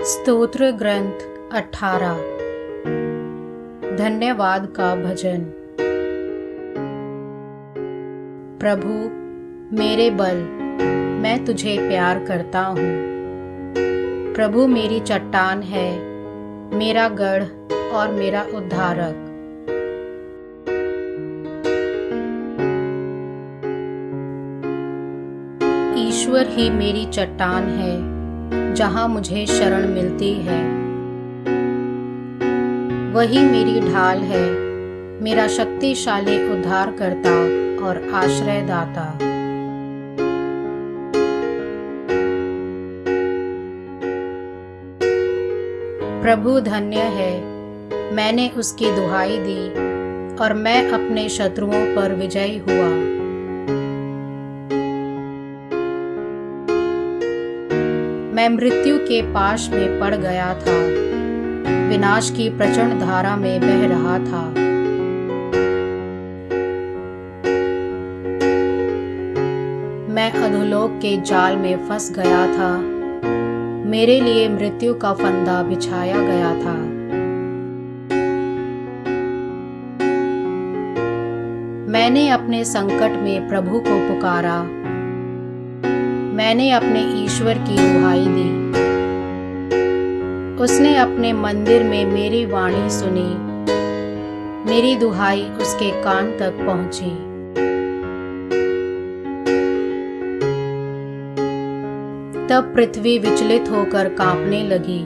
स्तोत्र ग्रंथ 18। धन्यवाद का भजन। प्रभु मेरे बल, मैं तुझे प्यार करता हूँ। प्रभु मेरी चट्टान है, मेरा गढ़ और मेरा उद्धारक। ईश्वर ही मेरी चट्टान है, जहाँ मुझे शरण मिलती है। वही मेरी ढाल है, मेरा शक्तिशाली उद्धारकर्ता और आश्रयदाता। प्रभु धन्य है, मैंने उसकी दुहाई दी और मैं अपने शत्रुओं पर विजयी हुआ। मैं मृत्यु के पाश में पड़ गया था, विनाश की प्रचंड धारा में बह रहा था। मैं अधोलोक के जाल में फंस गया था, मेरे लिए मृत्यु का फंदा बिछाया गया था। मैंने अपने संकट में प्रभु को पुकारा, मैंने अपने ईश्वर की दुहाई दी। उसने अपने मंदिर में मेरी वाणी सुनी, मेरी दुहाई उसके कान तक पहुंची। तब पृथ्वी विचलित होकर कांपने लगी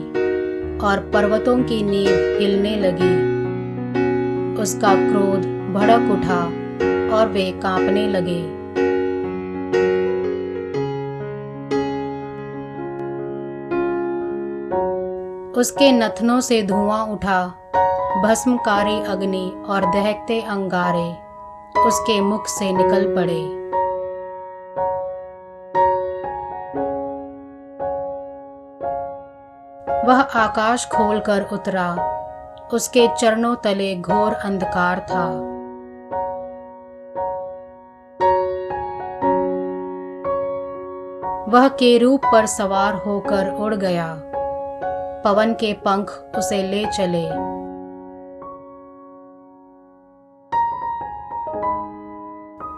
और पर्वतों की नींव हिलने लगी। उसका क्रोध भड़क उठा और वे कांपने लगे। उसके नथनों से धुआं उठा, भस्मकारी अग्नि और दहकते अंगारे उसके मुख से निकल पड़े। वह आकाश खोलकर उतरा, उसके चरणों तले घोर अंधकार था। वह केरूब पर सवार होकर उड़ गया, पवन के पंख उसे ले चले।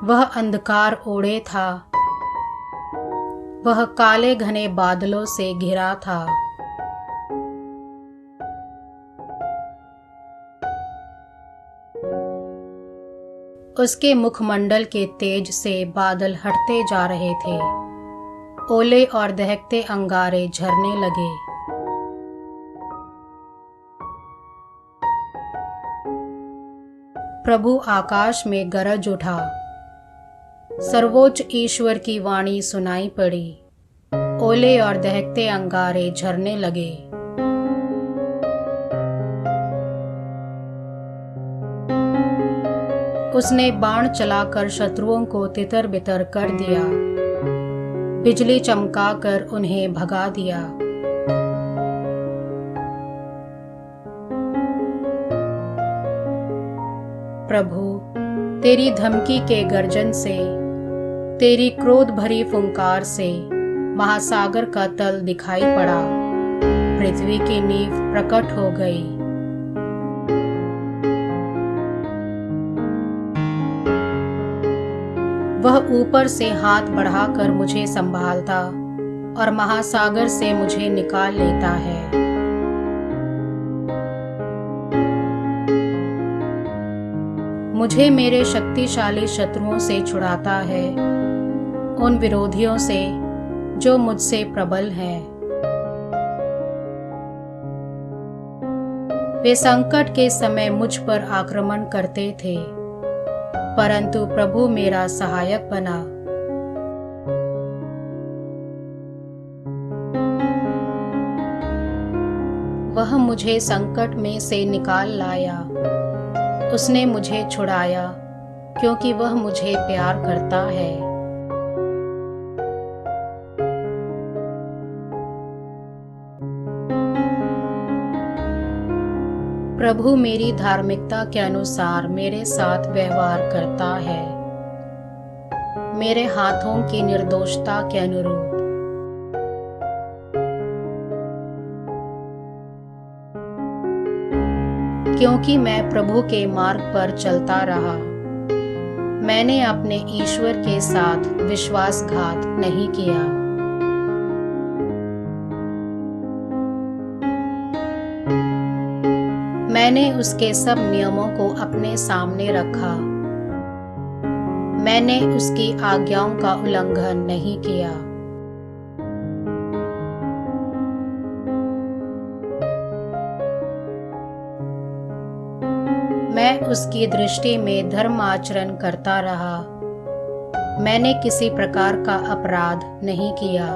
वह अंधकार ओढ़े था, वह काले घने बादलों से घिरा था। उसके मुखमंडल के तेज से बादल हटते जा रहे थे, ओले और दहकते अंगारे झरने लगे। प्रभु आकाश में गरज उठा, सर्वोच्च ईश्वर की वाणी सुनाई पड़ी, ओले और दहकते अंगारे झरने लगे। उसने बाण चलाकर शत्रुओं को तितर बितर कर दिया, बिजली चमकाकर उन्हें भगा दिया। प्रभु तेरी धमकी के गर्जन से, तेरी क्रोध भरी फुंकार से महासागर का तल दिखाई पड़ा, पृथ्वी की नींव प्रकट हो गई। वह ऊपर से हाथ बढ़ाकर मुझे संभालता और महासागर से मुझे निकाल लेता है। मुझे मेरे शक्तिशाली शत्रुओं से छुड़ाता है, उन विरोधियों से जो मुझसे प्रबल हैं। वे संकट के समय मुझ पर आक्रमण करते थे, परंतु प्रभु मेरा सहायक बना। वह मुझे संकट में से निकाल लाया, उसने मुझे छुड़ाया, क्योंकि वह मुझे प्यार करता है। प्रभु मेरी धार्मिकता के अनुसार मेरे साथ व्यवहार करता है, मेरे हाथों की निर्दोषता के अनुरूप। क्योंकि मैं प्रभु के मार्ग पर चलता रहा। मैंने अपने ईश्वर के साथ विश्वासघात नहीं किया। मैंने उसके सब नियमों को अपने सामने रखा। मैंने उसकी आज्ञाओं का उल्लंघन नहीं किया। मैं उसकी दृष्टि में धर्म आचरण करता रहा। मैंने किसी प्रकार का अपराध नहीं किया।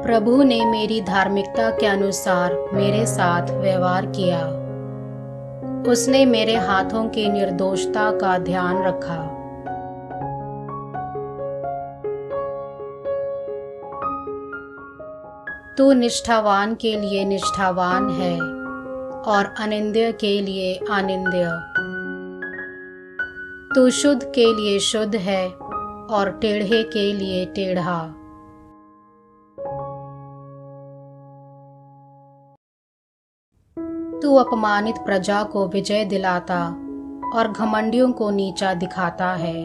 प्रभु ने मेरी धार्मिकता के अनुसार मेरे साथ व्यवहार किया। उसने मेरे हाथों की निर्दोषता का ध्यान रखा। तू निष्ठावान के लिए निष्ठावान है और अनिंद्य के लिए अनिंद्य। तू शुद्ध के लिए शुद्ध है और टेढ़े के लिए टेढ़ा। तू अपमानित प्रजा को विजय दिलाता और घमंडियों को नीचा दिखाता है।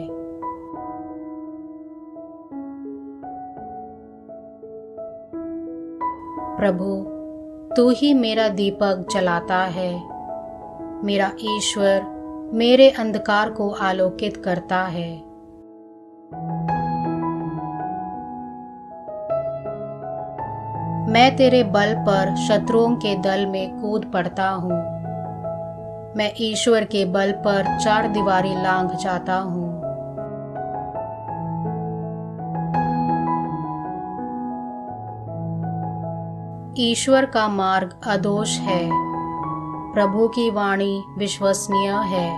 प्रभु, तू ही मेरा दीपक जलाता है। मेरा ईश्वर मेरे अंधकार को आलोकित करता है। मैं तेरे बल पर शत्रुओं के दल में कूद पड़ता हूँ। मैं ईश्वर के बल पर चार दीवारी लांघ जाता हूँ। ईश्वर का मार्ग अदोष है। प्रभु की वाणी विश्वसनीय है।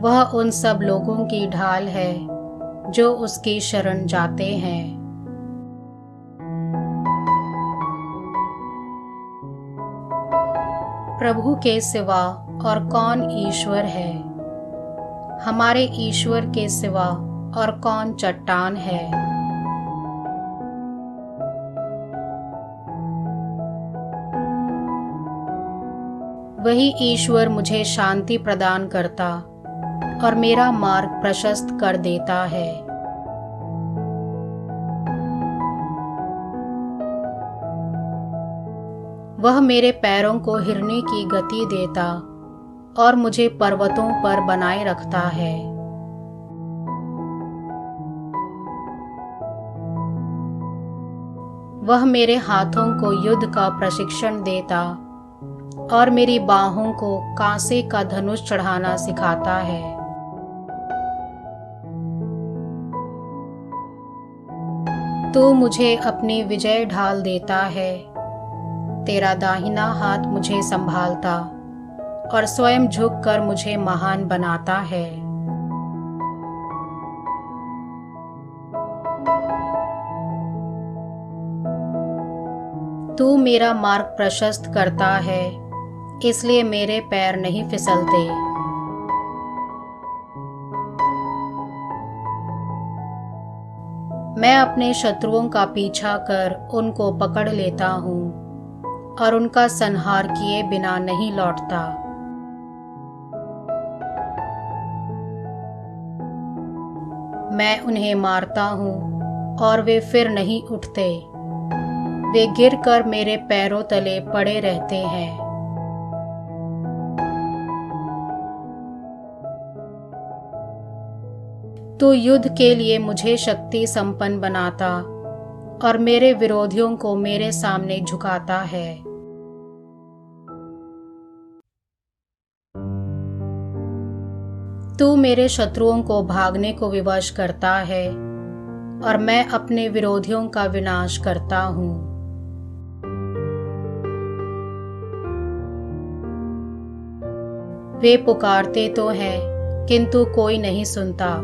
वह उन सब लोगों की ढाल है जो उसकी शरण जाते हैं। प्रभु के सिवा और कौन ईश्वर है? हमारे ईश्वर के सिवा और कौन चट्टान है? वही ईश्वर मुझे शांति प्रदान करता और मेरा मार्ग प्रशस्त कर देता है। वह मेरे पैरों को हिरने की गति देता और मुझे पर्वतों पर बनाए रखता है। वह मेरे हाथों को युद्ध का प्रशिक्षण देता और मेरी बाहों को कांसे का धनुष चढ़ाना सिखाता है। तू मुझे अपनी विजय ढाल देता है। तेरा दाहिना हाथ मुझे संभालता और स्वयं झुककर मुझे महान बनाता है। तू मेरा मार्ग प्रशस्त करता है, इसलिए मेरे पैर नहीं फिसलते। मैं अपने शत्रुओं का पीछा कर उनको पकड़ लेता हूँ और उनका संहार किए बिना नहीं लौटता। मैं उन्हें मारता हूँ और वे फिर नहीं उठते। वे गिरकर मेरे पैरों तले पड़े रहते हैं। तू युद्ध के लिए मुझे शक्ति संपन्न बनाता और मेरे विरोधियों को मेरे सामने झुकाता है। तू मेरे शत्रुओं को भागने को विवश करता है और मैं अपने विरोधियों का विनाश करता हूँ। वे पुकारते तो हैं किंतु कोई नहीं सुनता।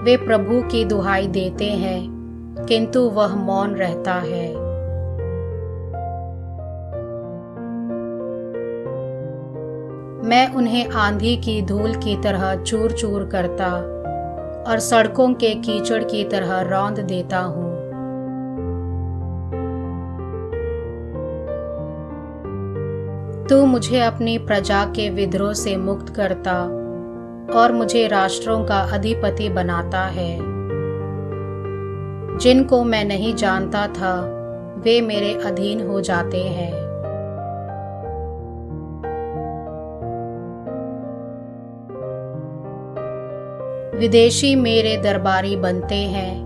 वे प्रभु की दुहाई देते हैं किंतु वह मौन रहता है। मैं उन्हें आंधी की धूल की तरह चूर चूर करता और सड़कों के कीचड़ की तरह रौंद देता हूँ। तू मुझे अपनी प्रजा के विद्रोह से मुक्त करता और मुझे राष्ट्रों का अधिपति बनाता है। जिनको मैं नहीं जानता था वे मेरे अधीन हो जाते हैं। विदेशी मेरे दरबारी बनते हैं,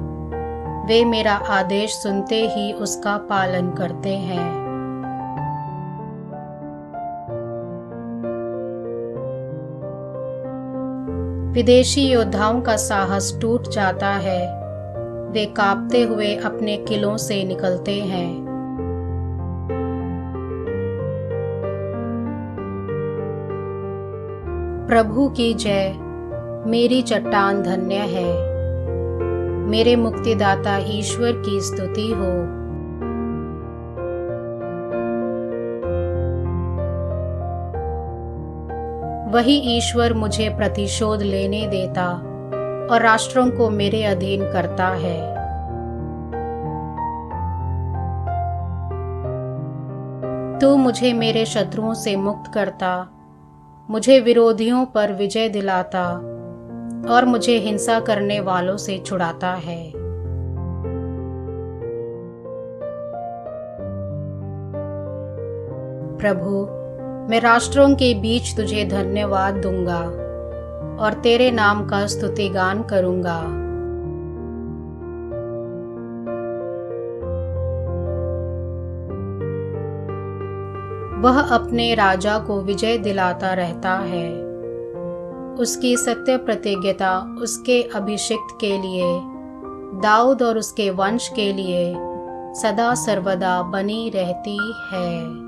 वे मेरा आदेश सुनते ही उसका पालन करते हैं। विदेशी योद्धाओं का साहस टूट जाता है, वे कांपते हुए अपने किलों से निकलते हैं। प्रभु की जय। मेरी चट्टान धन्य है। मेरे मुक्तिदाता ईश्वर की स्तुति हो। वही ईश्वर मुझे प्रतिशोध लेने देता और राष्ट्रों को मेरे अधीन करता है। तू मुझे मेरे शत्रुओं से मुक्त करता, मुझे विरोधियों पर विजय दिलाता और मुझे हिंसा करने वालों से छुड़ाता है। प्रभु, मैं राष्ट्रों के बीच तुझे धन्यवाद दूंगा और तेरे नाम का स्तुतिगान करूंगा। वह अपने राजा को विजय दिलाता रहता है। उसकी सत्य प्रतिज्ञता उसके अभिषिक्त के लिए, दाऊद और उसके वंश के लिए सदा सर्वदा बनी रहती है।